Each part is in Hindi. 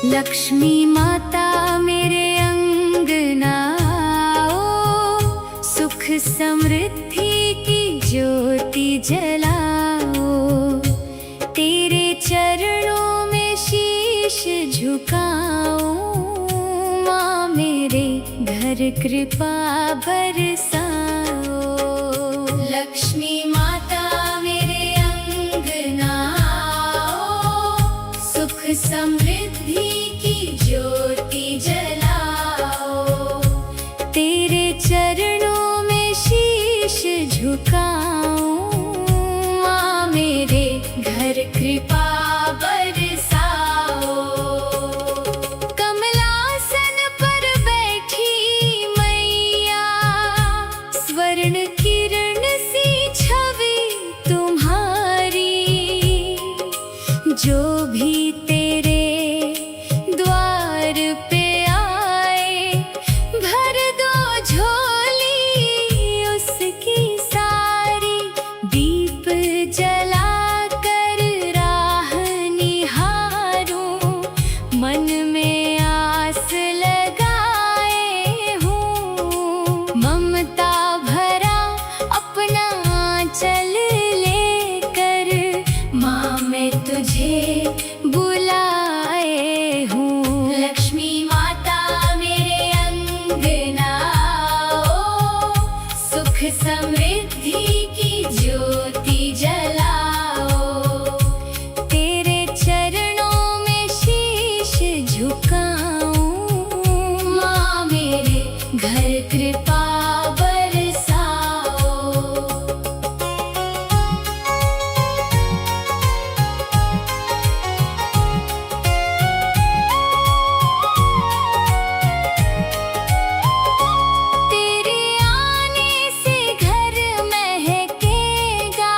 लक्ष्मी माता मेरे अंगना आओ, सुख समृद्धि की ज्योति जलाओ। तेरे चरणों में शीश झुकाओ, माँ मेरे घर कृपा बरसाओ। लक्ष्मी माता मेरे अंगना आओ, सुख समृद्धि की ज्योति जलाओ। तेरे चरणों में शीश झुकाओ, माँ मेरे घर कृपा बरसाओ। कमलासन पर बैठी मैया, स्वर्ण किरण सी छवि तुम्हारी। जो भी तेरे द्वार पे आए, भर दो झोली उसकी सारी। दीप जला कर राह निहारूं, मन में आस लगाए हूँ। ममता भरा अपना आंचल लेकर, माँ मैं तुझे बुलाए हूँ। लक्ष्मी माता मेरे अंगना आओ, सुख समृद्धि की ज्योति जलाओ। तेरे चरणों में शीश झुकाऊं, माँ मेरे घर कृपा बरसाओ। तेरे आने से घर महकेगा,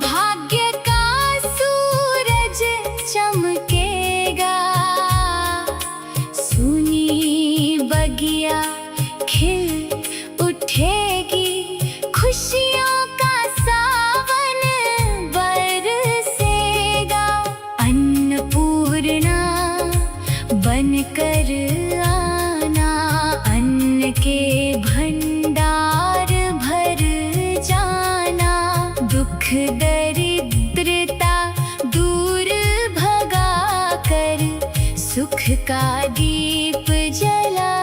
भाग्य का सूरज चमकेगा। सुनी बगिया खिल उठेगी, खुशियों का सावन बरसेगा। अन्नपूर्णा बनकर आना, अन्न के भंडार भर जाना। दुख दरिद्रता दूर भगा कर, सुख का दीप जला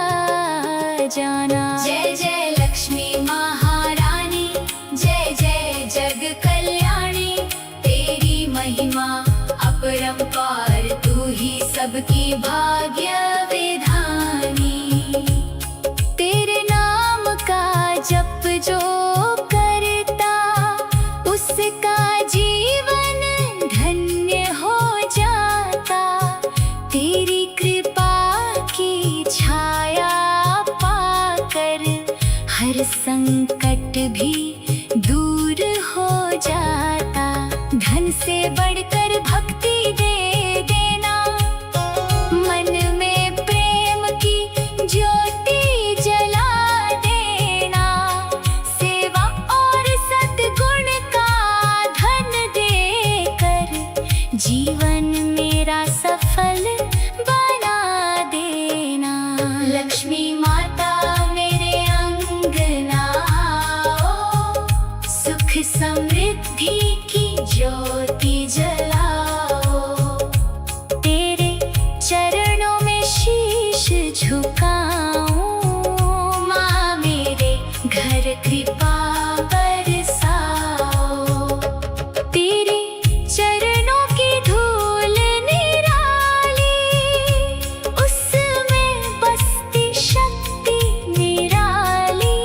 जाना। जय जय लक्ष्मी महारानी, जय जय जग कल्याणी। तेरी महिमा अपरंपार, तू ही सबकी भाग्य विधानी। तेरे नाम का जप जो करता, उसका जीवन धन्य हो जाता। तेरी कृपा की छाया पाकर, हर संकट भी दूर हो जाता। धन से बढ़कर भक्ति दे देना, मन में प्रेम की ज्योति जला देना। सेवा और सद्गुण का धन देकर, जीवन मेरा सफल बना देना। लक्ष्मी माता मेरे अंगना आओ, सुख समृद्धि की ज्योति जलाओ। तेरे चरणों में शीश झुकाऊं, माँ मेरे घर कृपा बरसाओ। तेरे चरणों की धूल निराली, उसमें बसती शक्ति निराली।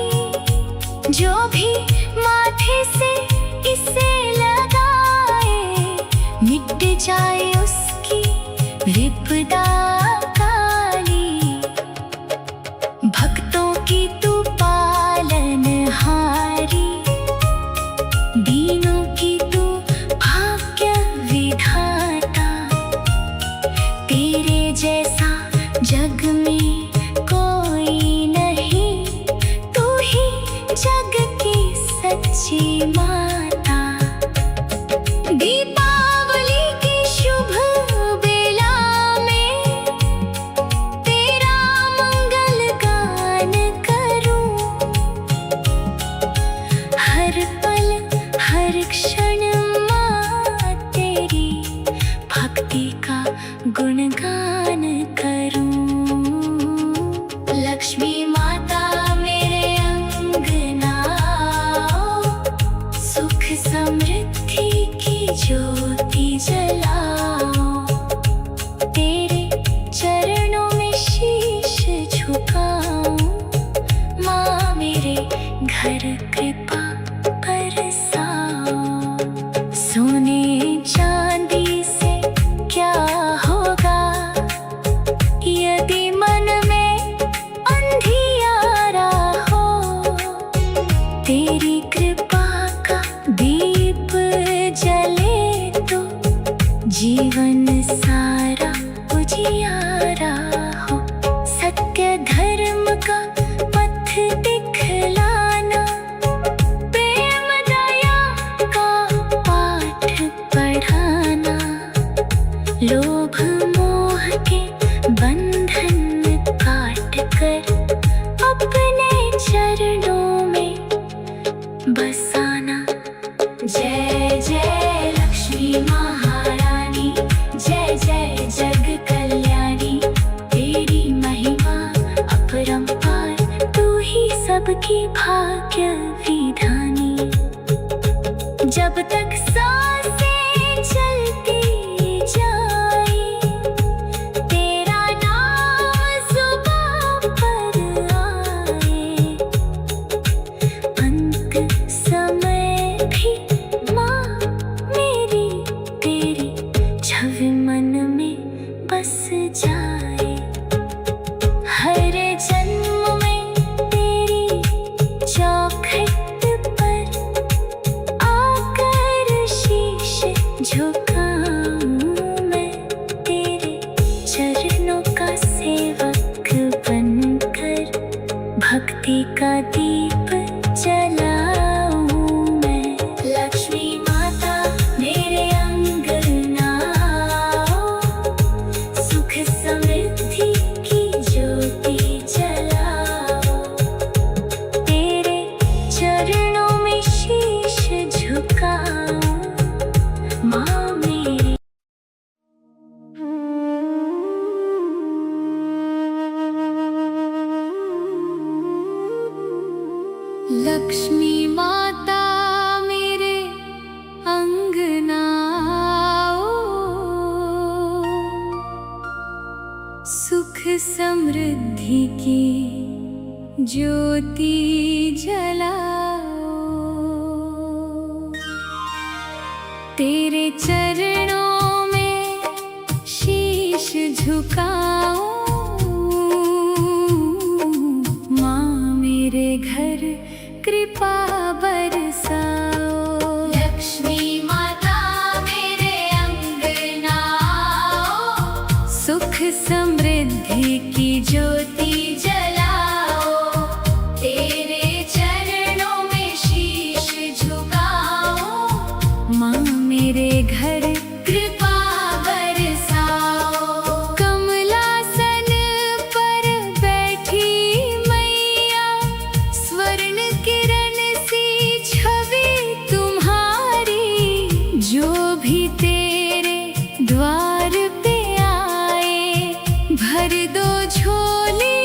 जो भी माथे से इसे लगाए, मिट जाए उसकी विपदा काली। भक्तों की तू पालनहारी, दीनों की तू भाग्य विधाता। भक्ति का गुणगान करूं। लक्ष्मी माता मेरे अंगना आओ, सुख समृद्धि की ज्योति जलाओ। तेरे चरणों में शीश झुकाऊं, माँ मेरे घर कृपा बरसाओ। सोने चांदी से क्या होगा यदि मन में अंधियारा हो। तेरी कृपा का दीप जले तो जीवन सारा उजियारा हो। सत्य धर्म का पथ दिखलाना, प्रेम दया का पाठ पढ़ाना। लोभ मोह के बंधन काट कर अपने चरणों में बसाना। जय जय लक्ष्मी महारानी, जय जय जग कल्याणी। तेरी महिमा अपरंपार, तू ही सबकी भाग्य विधानी। जब तक सांसें चलती जाए, तेरा नाम जुबां पर आए। अंत समय भी माँ मेरी तेरी छवि मन में बस जाए। हर जन्म में तेरी चौखट पर आकर शीश झुकाऊं मैं। तेरे चरणों का सेवक बनकर भक्ति का दीप जलाऊं मैं। लक्ष्मी माता मेरे अंगना आओ, सुख समृद्धि की ज्योति जलाओ। तेरे चरणों में शीश झुकाऊं, माँ मेरी। लक्ष्मी माता मेरे अंगना आओ, सुख समृद्धि की ज्योति जलाओ। तेरे चरणों में शीश झुकाऊं, माँ मेरे घर कृपा बरसाओ। लक्ष्मी माता मेरे अंगना आओ, सुख समृद्धि की ज्योति जलाओ। तेरे चरणों में शीश झुकाओ, माँ मेरे घर कृपा बरसाओ। कमलासन पर बैठी मैया, स्वर्ण किरण सी छवि तुम्हारी। जो भी तेरे द्वार पे आए, भर दो झोली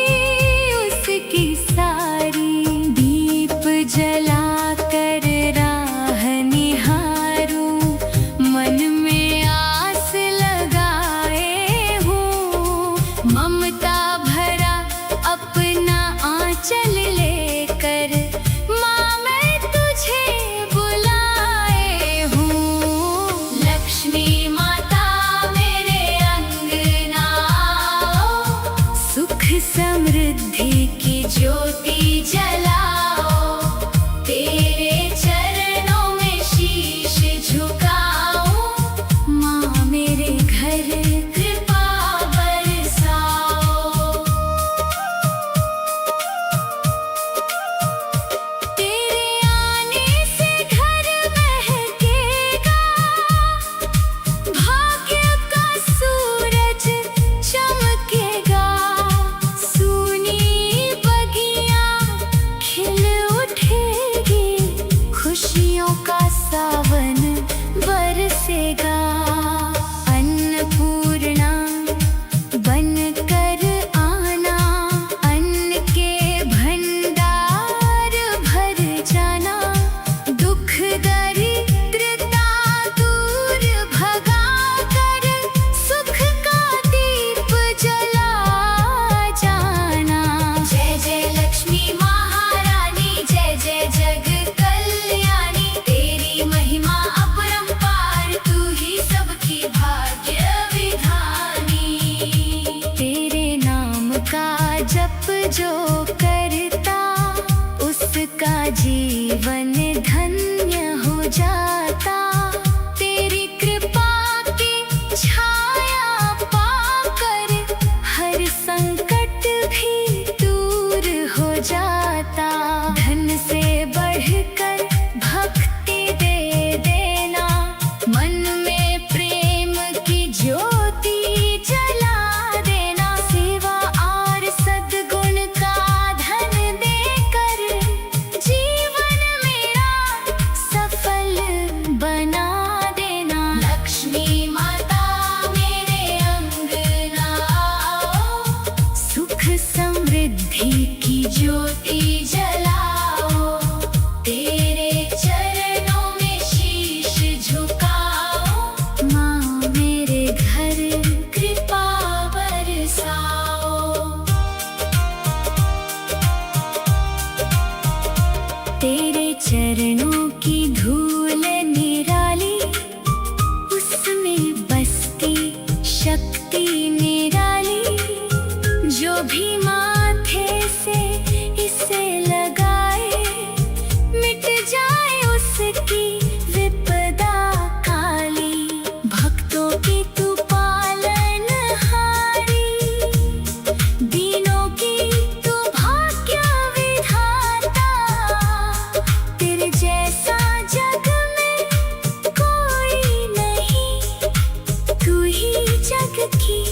की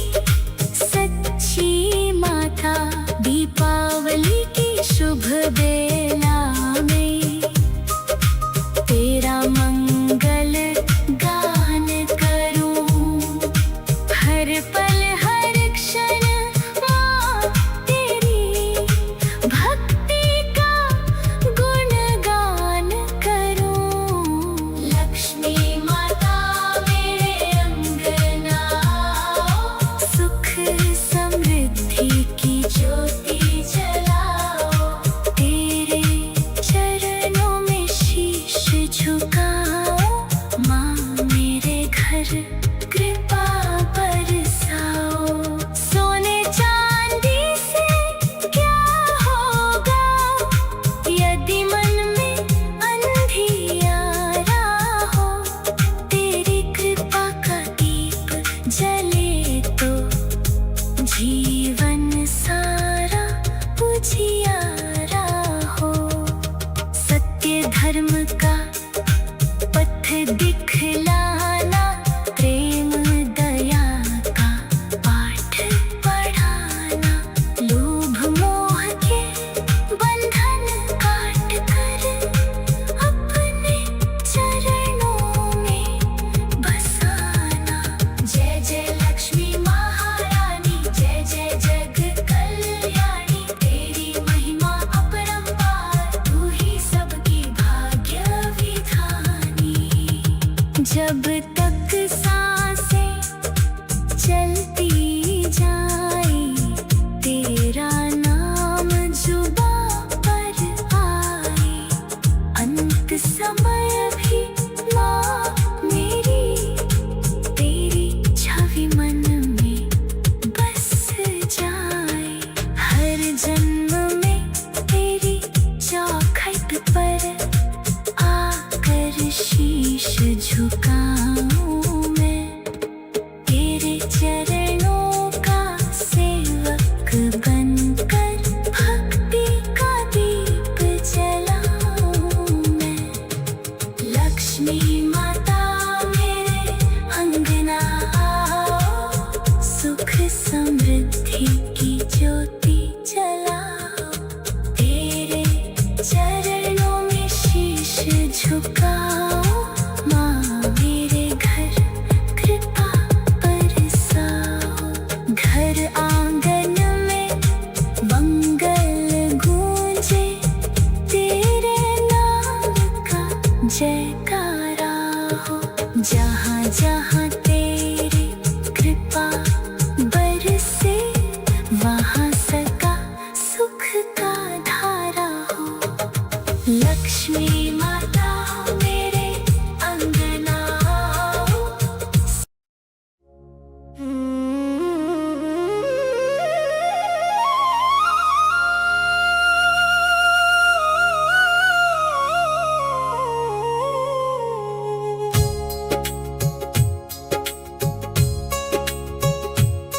सच्ची माता, दीपावली की शुभ बेला में तेरा मंगल गान करूं। हर पल हर क्षण माँ तेरी भक्ति का गुणगान करूं। लक्ष्मी माता मेरे अंगना, सुख समृद्धि की ज्योति जलाओ। तेरे चरणों में शीश झुकाओ। माँ मेरे घर कृपा बरसाओ। सोने चांदी से क्या होगा यदि मन में अंधियारा हो। तेरी कृपा का दीप जले तो जीवन सारा उजियारा हो। सत्य धर्म का पथ दिखलाना, प्रेम दया का पाठ पढ़ाना। लोभ मोह के बंधन काट कर अपने चरणों में बसाना। जय जय लक्ष्मी महारानी, जय जय जग कल्याणी। तेरी महिमा अपरंपार, तू ही सबकी भाग्य विधानी। जब तक सांसें चलती जाए, तेरा नाम जुबां पर आए। अंत समय भी माँ मेरी, तेरी छवि मन में बस जाए। हर जन्म में तेरी चौखट पर आकर शीश झुकाऊं मैं। तेरे चरणों का सेवक बनकर भक्ति का दीप जलाऊं मैं। लक्ष्मी माता मेरे अंगना आओ, सुख समृद्धि की ज्योति जलाओ। तेरे चरणों में शीश झुकाओ। माँ मेरे घर कृपा बरसाओ। घर आंगन में मंगल गूंजे, तेरे नाम का जयकारा हो। जहाँ जहाँ तेरी कृपा बरसे, वहाँ सदा सुख का धारा हो। लक्ष्मी माता मेरे अंगना आओ।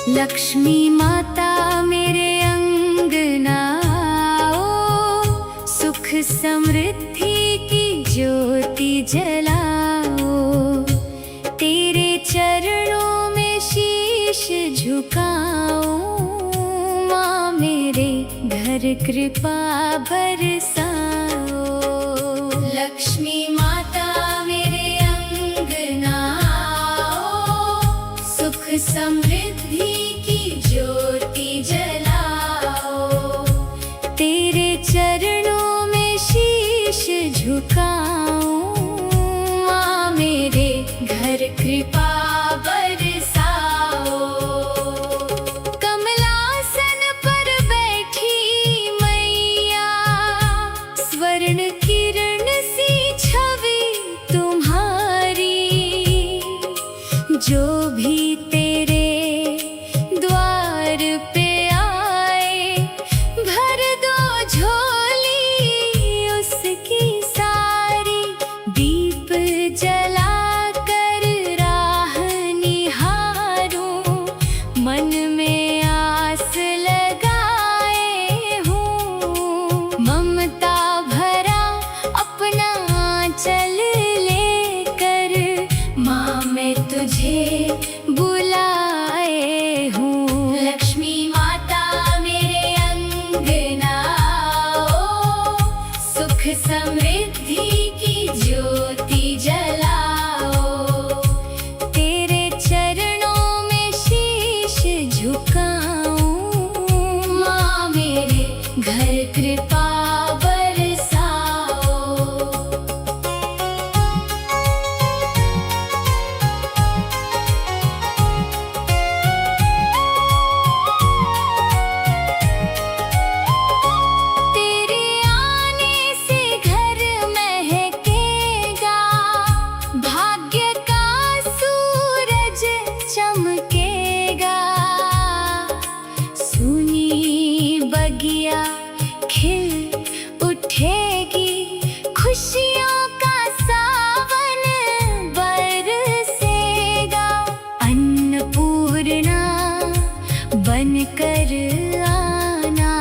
लक्ष्मी माता मेरे अंगना आओ, सुख समृद्धि की ज्योति जलाओ। तेरे चरणों में शीश झुकाओ। माँ मेरे घर कृपा बरसाओ। लक्ष्मी माता मेरे अंगना आओ, सुख समृद्धि की ज्योति जलाओ। तेरे चरणों में शीश झुकाओ। माँ मेरे घर कृपा बरसाओ। कमलासन पर बैठी मैया, स्वर्ण किरण सी छवि तुम्हारी। जो भी तेरे द्वार पे आए, भर दो झोली उसकी सारी। दीप जला कर राह निहारूं, मन में आस लगाए हूँ। ममता भरा अपना आंचल लेकर, माँ मैं तुझे बुला घर आना,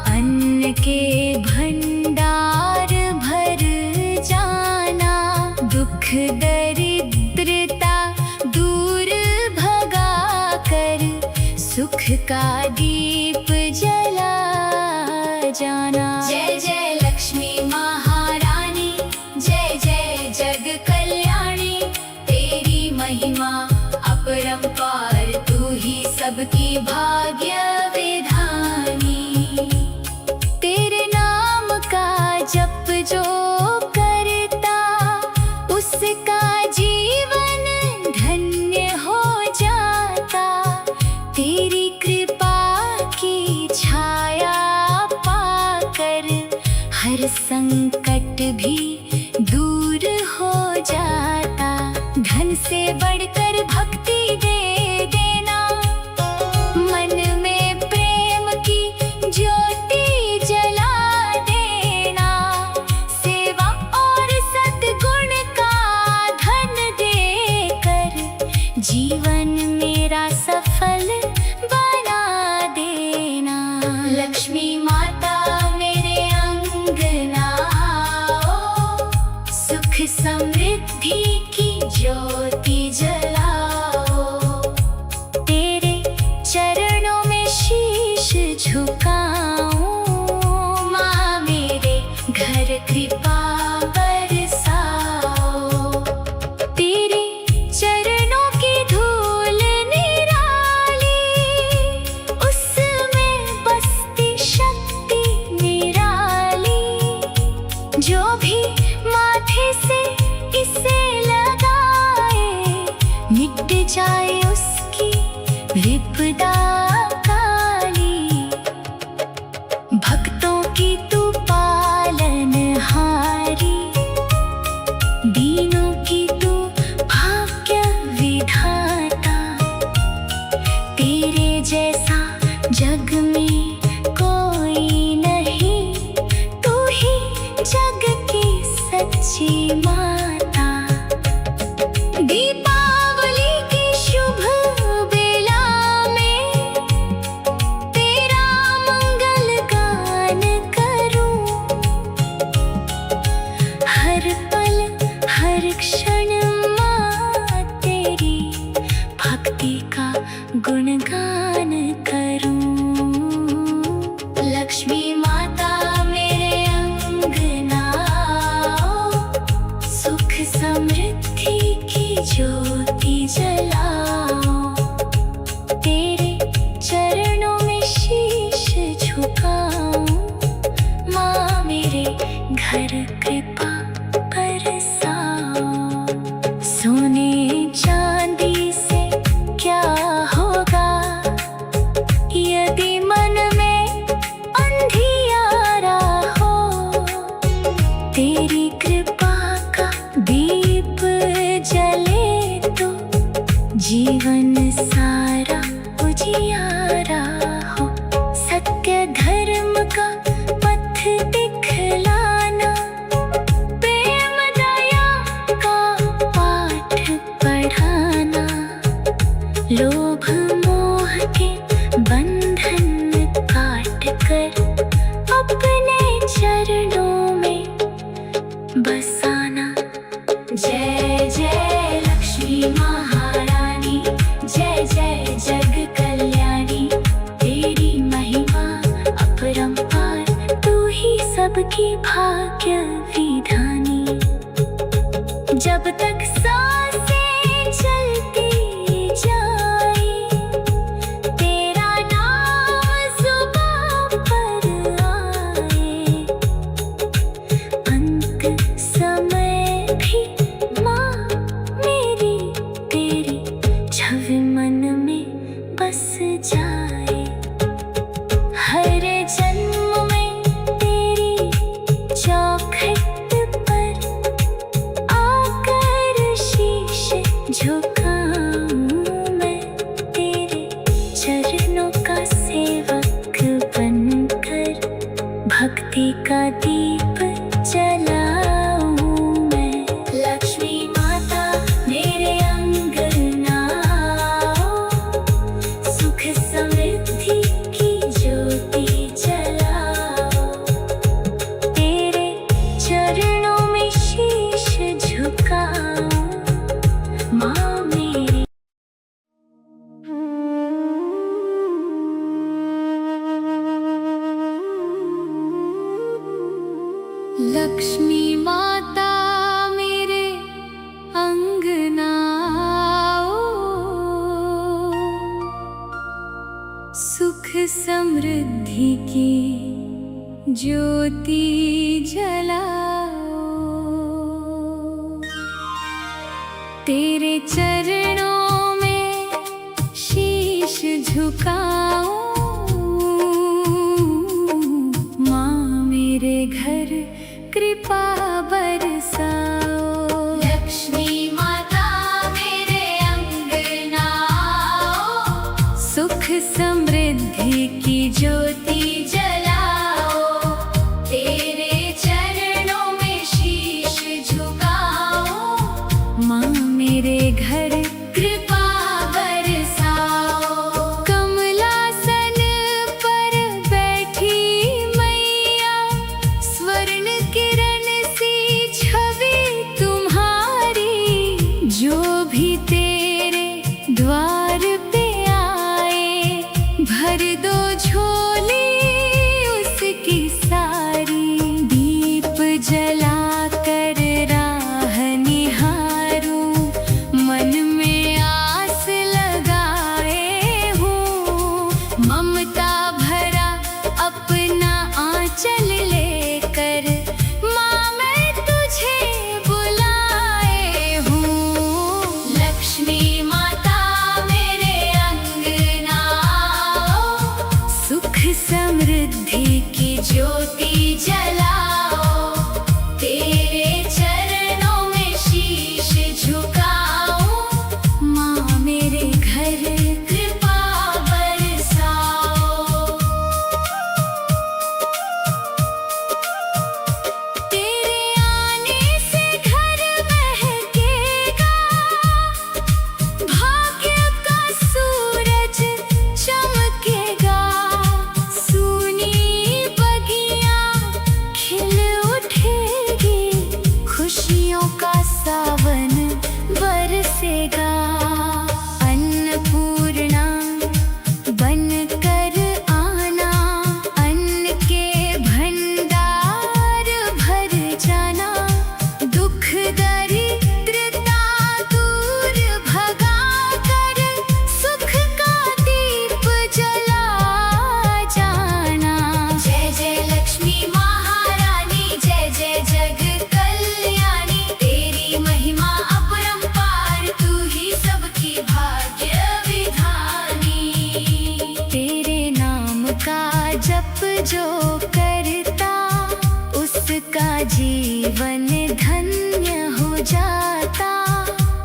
अन्न के भंडार भर जाना, दुख दरिद्रता दूर भगा कर, सुख का दीप जला जाना। जय जय लक्ष्मी महारानी, जय जय जग कल्याणी, तेरी महिमा अपरंपार, तू ही सबकी भाग्य विधानी। तेरे नाम का जप जो करता, उसका जीवन धन्य हो जाता। तेरी कृपा की छाया पाकर, हर संकट भी दूर हो जाता। धन से बढ़कर भक्ति दे देना, मन में प्रेम की ज्योति जला देना। सेवा और सद्गुण का धन देकर, जीवन मेरा सफल बना देना। लक्ष्मी माता मेरे अंगना आओ, सुख समृद्धि की ज्योति जलाओ। तेरे चरणों में शीश झुकाऊं, माँ मेरे घर कृपा बरसाओ। तेरे चरणों की धूल निराली, उसमें बसती शक्ति निराली। जो भी माथे से इसे लगाए, मिट जाए उसकी विपदा काली। भक्तों की तू पालनहारी, दीनों की तू भाग्य विधाता। तेरे जैसा जग में कोई नहीं, तू ही जग की सच्ची माता। दीपावली की शुभ बेला में, तेरा मंगल गान करूं। हर पल हर क्षण माँ तेरी भक्ति का गुणगान करूं। लक्ष्मी माता मेरे अंगना आओ, सुख समृद्धि की ज्योति जलाओ। तेरे चरणों में शीश झुकाऊं, माँ मेरे घर कृपा बरसाओ। सोने चांदी से क्या होगा, यदि मन में अंधियारा हो। तेरी कृपा का दीप जले तो, जीवन सारा उजियारा हो। सत्य धर्म का पथ दिखलाना, प्रेम दया का पाठ पढ़ाना। लोभ मोह के बंधन काट कर, अपने चरणों में बसाना। जय जय लक्ष्मी महारानी, जय जय जग कल्याणी, तेरी महिमा अपरंपार, तू ही सबकी भाग्य विधानी। जब तक सांसें चलती जाए, तेरा नाम जुबां पर आए। अंत समय भी माँ मेरी तेरी छवि मन में बस जाए। हर जन्म में तेरी चौखट पर आकर शीश झुकाऊं। मैं तेरे चरणों का सेवक बनकर, भक्ति का दीप जलाऊं मैं। लक्ष्मी माता मेरे अंगना आओ, सुख समृद्धि सुख समृद्धि की ज्योति जलाओ, तेरे चरणों में शीश झुकाओ। माँ मेरे घर कृपा बरसाओ, लक्ष्मी माता मेरे अंगना आओ। सुख समृद्धि की ज्योति जलाओ, तेरे चरणों में शीश झुकाओ। माँ मेरे घर कृपा बरसाओ। कमलासन पर बैठी मैया, स्वर्ण किरण सी छवि तुम्हारी। जो भी तेरे द्वार पे आए, भर दो झोली उसकी सारी। दीप जला कर राह निहारूं, मन में आस लगाए हूँ। ममता भरा अपना आंचल लेकर, माँ मैं तुझे बुलाए हूँ। लक्ष्मी माता मेरे अंगना आओ, सुख समृद्धि की ज्योति जलाओ। तेरे चरणों में शीश झुकाओ, माँ मेरे घर कृपा बरसाओ। तेरे आने से घर महकेगा, भाग्य का सूरज चमकेगा। सूनी बगियां खिल उठेगी, खुशियों का सावन बरसेगा। अन्नपूर्णा बनकर आना, अन्न के भंडार भर जाना। दुख दरिद्रता दूर भगा कर, सुख का दीप जला जाना। जय जय लक्ष्मी महारानी, जय जय जग कल्याणी। तेरी महिमा अपरंपार, तू ही सबकी भाग्य विधानी। तेरे नाम का जप जो करता, उसका जीवन धन्य हो जाता।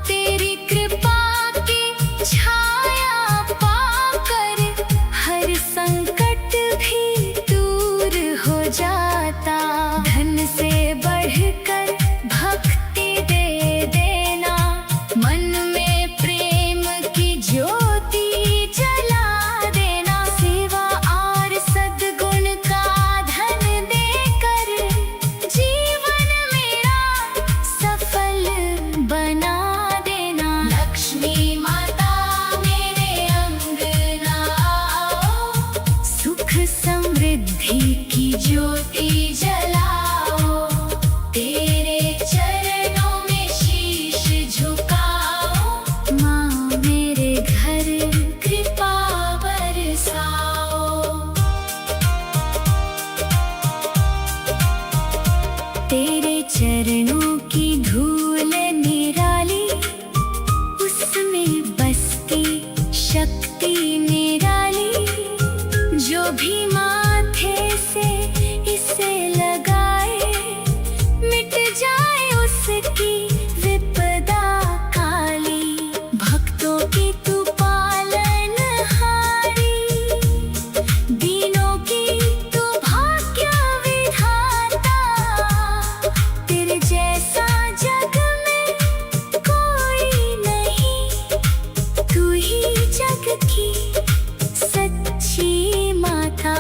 तेरी कृपा की छाया पाकर, हर संकट भी दूर हो जाता। धन से बढ़कर भक्ति दे देना, मन में प्रेम की ज्योति जला देना। सेवा और सद्गुण का धन देकर, जीवन मेरा सफल बना देना। लक्ष्मी माता मेरे अंगना आओ, सुख समृद्धि की ज्योति जलाओ। तेरे चरणों में शीश झुकाओ, माँ मेरे घर कृपा बरसाओ। तेरे चरणों की धूल निराली, उसमें बसती शक्ति निराली। जो भी माथे से इसे लगाए, मिट जाए उसकी विपदा काली। भक्तों की तू पालनहारी, दीनों की तू भाग्य विधाता। तेरे जैसा जग में कोई नहीं, तू ही जग की सच्ची माता।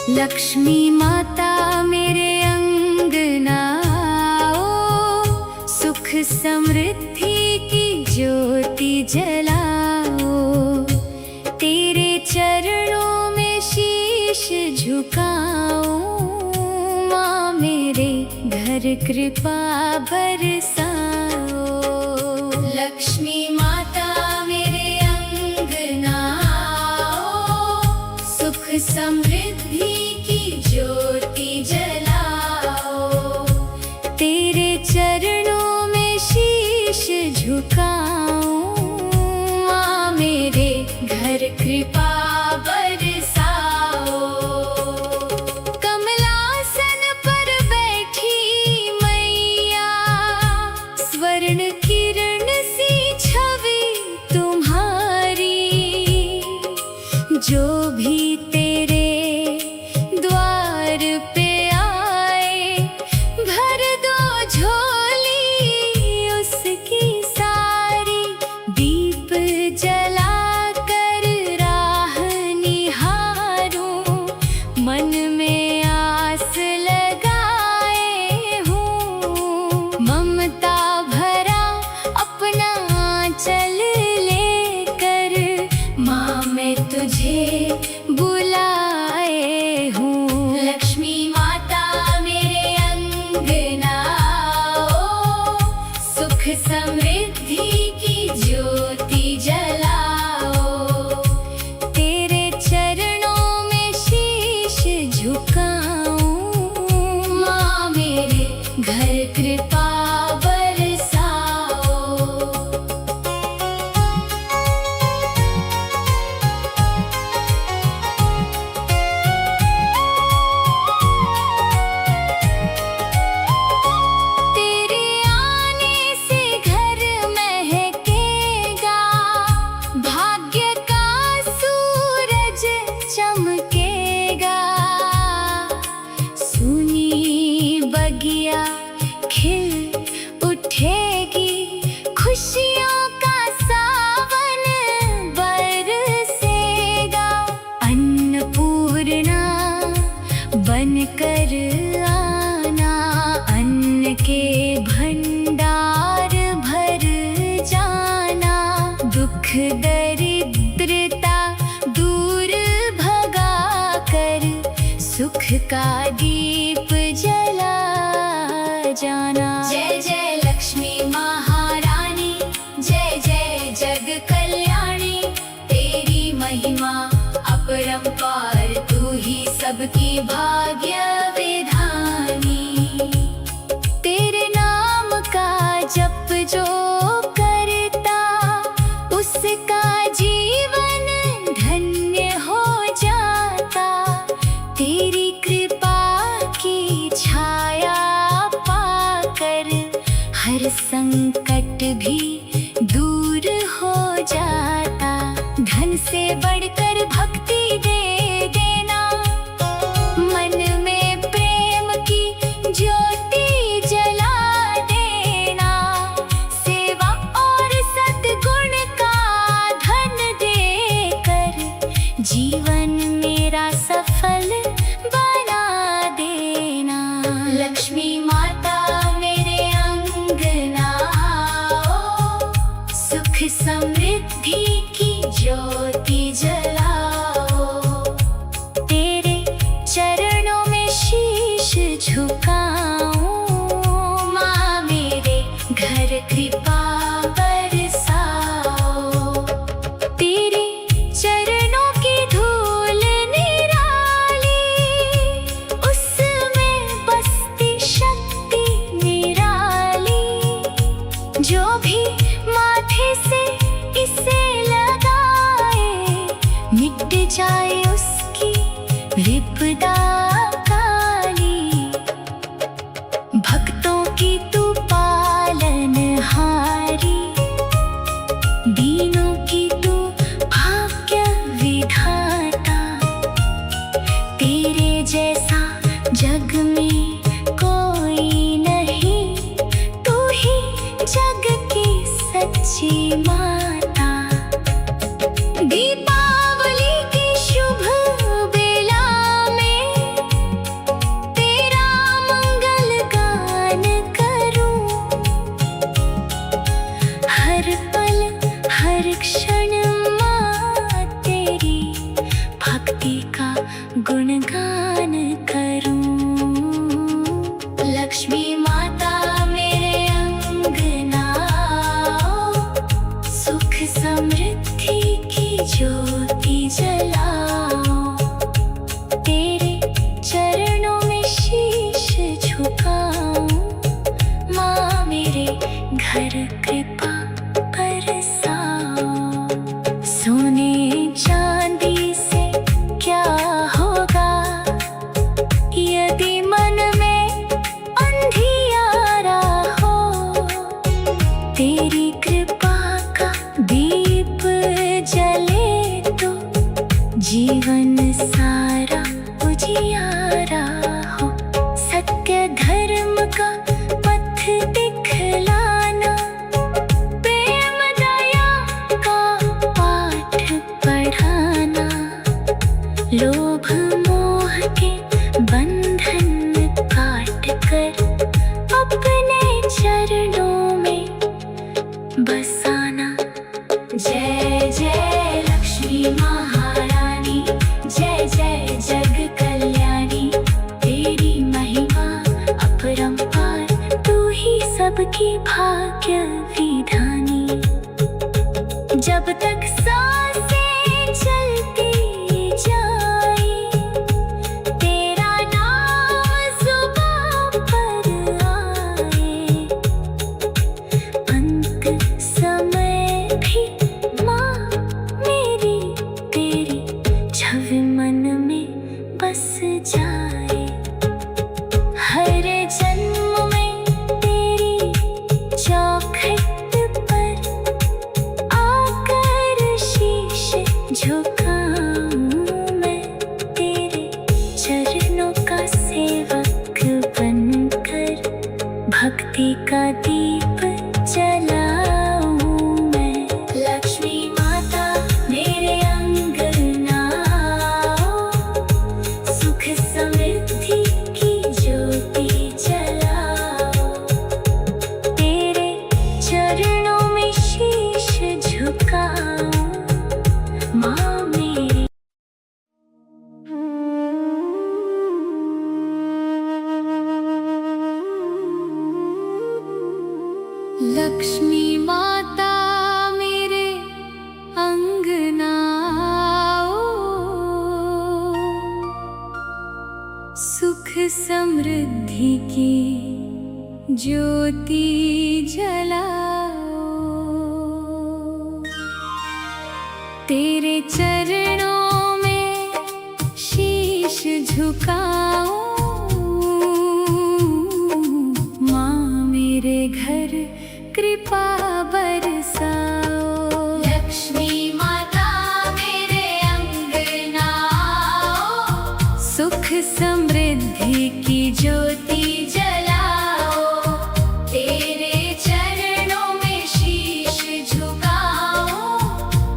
लक्ष्मी माता मेरे अंगना आओ, सुख समृद्धि की ज्योति जलाओ। तेरे चरणों में शीश झुकाओ, माँ मेरे घर कृपा बरसाओ। लक्ष्मी माता मेरे अंगना आओ, सुख समृद्धि की ज्योति जलाओ। तेरे चरणों में शीश झुकाओ, माँ मेरे घर कृपा बरसाओ। कमलासन पर बैठी मैया, स्वर्ण किरण सी छवि तुम्हारी। जो भी तेरे द्वार पे आए, भर दो झोली उसकी सारी। दीप जला कर राह निहारूं, मन में आस लगाए हूँ। ममता भरा अपना आंचल लेकर, माँ मैं तुझे बुलाए हूँ। लक्ष्मी माता मेरे अंगना आओ, सुख समृद्धि की ज्योति जलाओ। तेरे चरणों में शीश झुकाऊं, माँ मेरे घर कृपा बरसाओ। तेरे आने से घर महकेगा, भाग्य का सूरज चमकेगा। सुनी बगिया खिल उठेगी, खुशियों का सावन बरसेगा। अन्नपूर्णा बनकर आना, अन्न के भंडार भर जाना। दुख दरिद्रता दूर भगा कर, सुख का दीप जला जाना। जय जय लक्ष्मी महारानी, जय जय जग कल्याणी। तेरी महिमा अपरंपार, तू ही सबकी भाग्य विधानी। तेरे नाम का जप जो करता, उसका जीवन धन्य हो जाता। तेरी कृपा की छाया पाकर, हर संकट भी दूर हो जाता। धन से बढ़कर भक्ति दे देना, मन में प्रेम की ज्योति जला देना। सेवा और सद्गुण का धन देकर, जीवन मेरा सफल बना देना। लक्ष्मी माता मेरे अंगना आओ, सुख समृद्धि की ज्योति जलाओ। तेरे चरणों में शीश झुकाऊं, माँ मेरे घर कृपा बरसाओ। तेरे चरणों की धूल निराली, उसमें बसती शक्ति निराली। जो भी माथे से इसे लगाए, मिट जाए उसकी विपदा काली। भक्तों की तू पालनहारी, दीनों की तू भाग्य विधाता। तेरे जैसा जग में कोई नहीं, तू ही जग की सच्ची माता। दीपावली की शुभ बेला में गुणगान करूं। लक्ष्मी माता मेरे अंगना आओ, सुख समृद्धि की ज्योति जलाओ। तेरे चरणों में शीश झुकाऊं, माँ मेरे घर कृपा बरसाओ। सोने चांदी से क्या होगा यदि मन में अंधियारा हो। तेरी कृपा का दीप जले तो जीवन सारा उजियारा हो। सत्य धर्म का पथ दिखलाना, प्रेम दया का पाठ पढ़ाना। लोभ मोह के बंधन काट कर अपने चरणों में बसाना। जय जय लक्ष्मी महारानी, जय जय जग कल्याणी। तेरी महिमा अपरंपार, तू ही सबकी भाग्य विधानी। जब तक सांसें चलती जाए, तेरा नाम जुबां पर आए। अंत समय भी माँ मेरी तेरी छवि मन में बस जाए। हर जन्म में तेरी चौखट पर आकर शीश झुकाऊं मैं। तेरे चरणों का सेवक बनकर भक्ति का दीप जलाऊं मैं। लक्ष्मी माता मेरे अंगना आओ, सुख समृद्धि की ज्योति जलाओ। तेरे चरणों में शीश झुकाऊं, माँ मेरी। लक्ष्मी माता मेरे अंगना आओ, सुख समृद्धि की ज्योति जलाओ। तेरे चरणों में शीश झुकाऊं, माँ मेरे घर कृपा बरसाओ। लक्ष्मी माता मेरे अंगना आओ, सुख समृद्धि की ज्योति जलाओ। तेरे चरणों में शीश झुकाओ,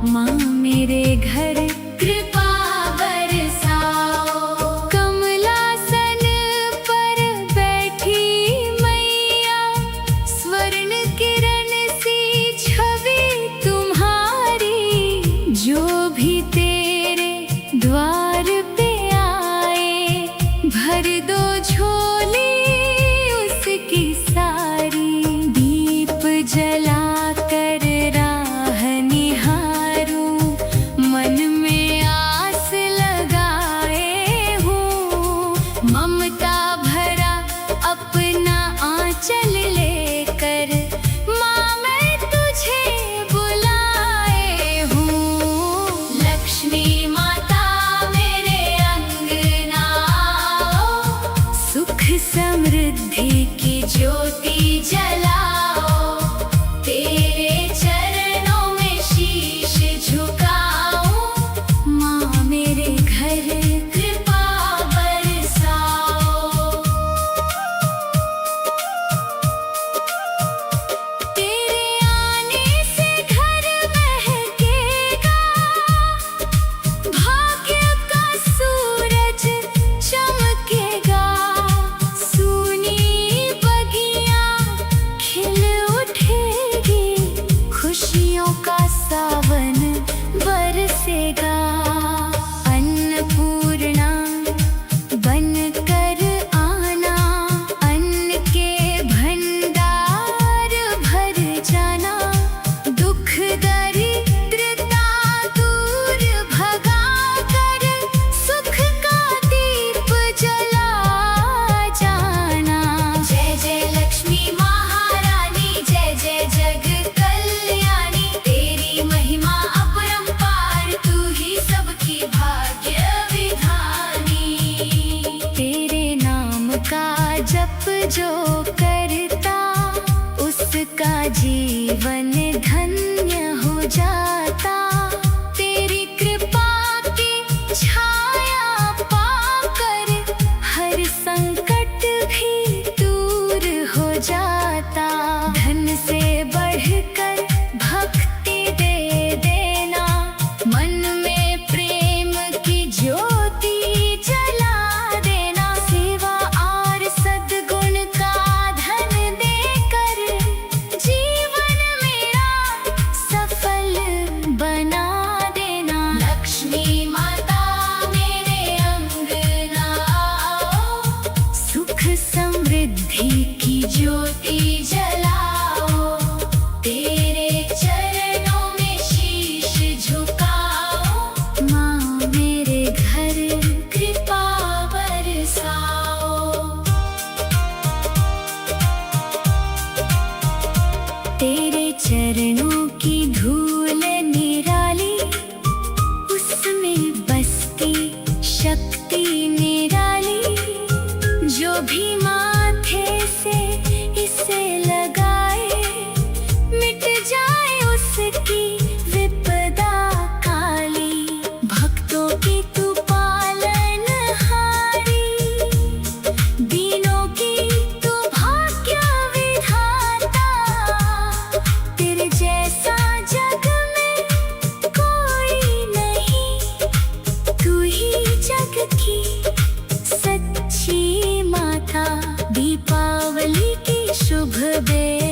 माँ मेरे घर कृपा बरसाओ। कमलासन पर बैठी मैया, स्वर्ण किरण सी छवि तुम्हारी। जो भी तेरे द्वार पे आए, भर दो झोली उसकी सारी। दीप जला कर राह निहारूं, मन में आस लगाए हूँ। ममता भरा अपना आंचल लेकर, माँ मैं तुझे बुलाए हूँ। लक्ष्मी माता मेरे अंगना आओ, जो करता उसका जीवन धन्य हो जाता। तेरी कृपा की छाया पाकर हर संकट भी दूर हो जाता। धन से बढ़कर भक्ति दे देना, मन में प्रेम की ज्योति जला देना। सेवा और सद्गुण का धन देकर जीवन मेरा सफल बना देना। लक्ष्मी माता मेरे अंगना आओ, सुख समृद्धि की ज्योति जलाओ। तेरे चरणों में शीश झुकाओ, माँ मेरे घर कृपा बरसाओ। तेरे चरणों की धूल निराली, उसमें बसती शक्ति निराली। जो भी माथे से इसे लगाए, मिट जाए उसकी विपदा काली। भक्तों की तू पालनहारी, दीनों की तू भाग्य विधाता। तेरे जैसा जग में कोई नहीं, तू ही जग की सच्ची माता। दीपावली की शुभ बेला